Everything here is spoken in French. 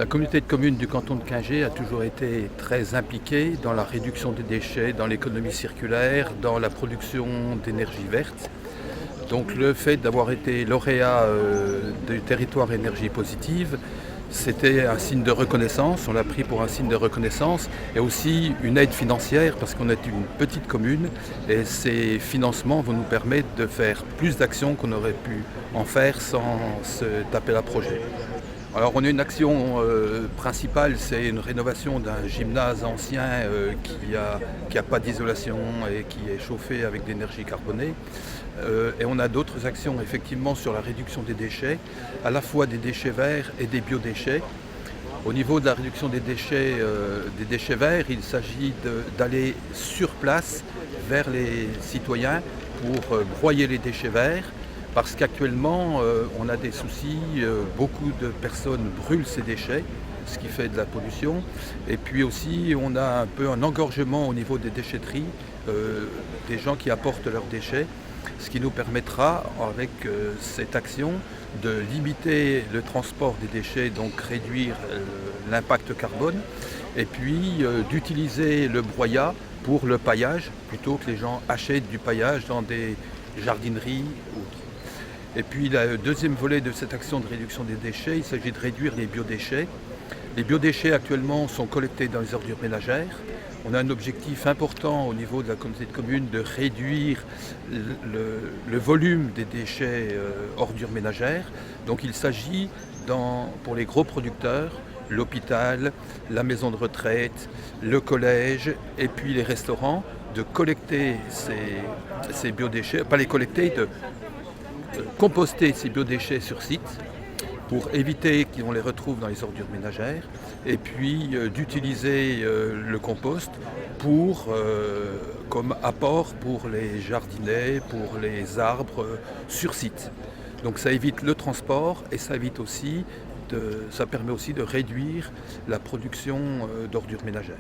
La communauté de communes du canton de Quingey a toujours été très impliquée dans la réduction des déchets, dans l'économie circulaire, dans la production d'énergie verte. Donc le fait d'avoir été lauréat du territoire énergie positive, c'était un signe de reconnaissance, on l'a pris pour un signe de reconnaissance et aussi une aide financière parce qu'on est une petite commune et ces financements vont nous permettre de faire plus d'actions qu'on aurait pu en faire sans se taper la projet. Alors on a une action principale, c'est une rénovation d'un gymnase ancien qui a pas d'isolation et qui est chauffé avec de l'énergie carbonée. Et on a d'autres actions effectivement sur la réduction des déchets, à la fois des déchets verts et des biodéchets. Au niveau de la réduction des déchets verts, il s'agit d'aller sur place vers les citoyens pour broyer les déchets verts. Parce qu'actuellement, on a des soucis, beaucoup de personnes brûlent ces déchets, ce qui fait de la pollution. Et puis aussi, on a un peu un engorgement au niveau des déchetteries, des gens qui apportent leurs déchets, ce qui nous permettra, avec cette action, de limiter le transport des déchets, donc réduire l'impact carbone, et puis d'utiliser le broyat pour le paillage, plutôt que les gens achètent du paillage dans des jardineries ou autres. Et puis le deuxième volet de cette action de réduction des déchets, il s'agit de réduire les biodéchets. Les biodéchets actuellement sont collectés dans les ordures ménagères. On a un objectif important au niveau de la communauté de communes de réduire le volume des déchets ordures ménagères. Donc il s'agit pour les gros producteurs, l'hôpital, la maison de retraite, le collège et puis les restaurants, de collecter ces biodéchets, pas les collecter, de composter ces biodéchets sur site pour éviter qu'on les retrouve dans les ordures ménagères et puis d'utiliser le compost comme apport pour les jardinets, pour les arbres sur site. Donc ça évite le transport et ça permet aussi de réduire la production d'ordures ménagères.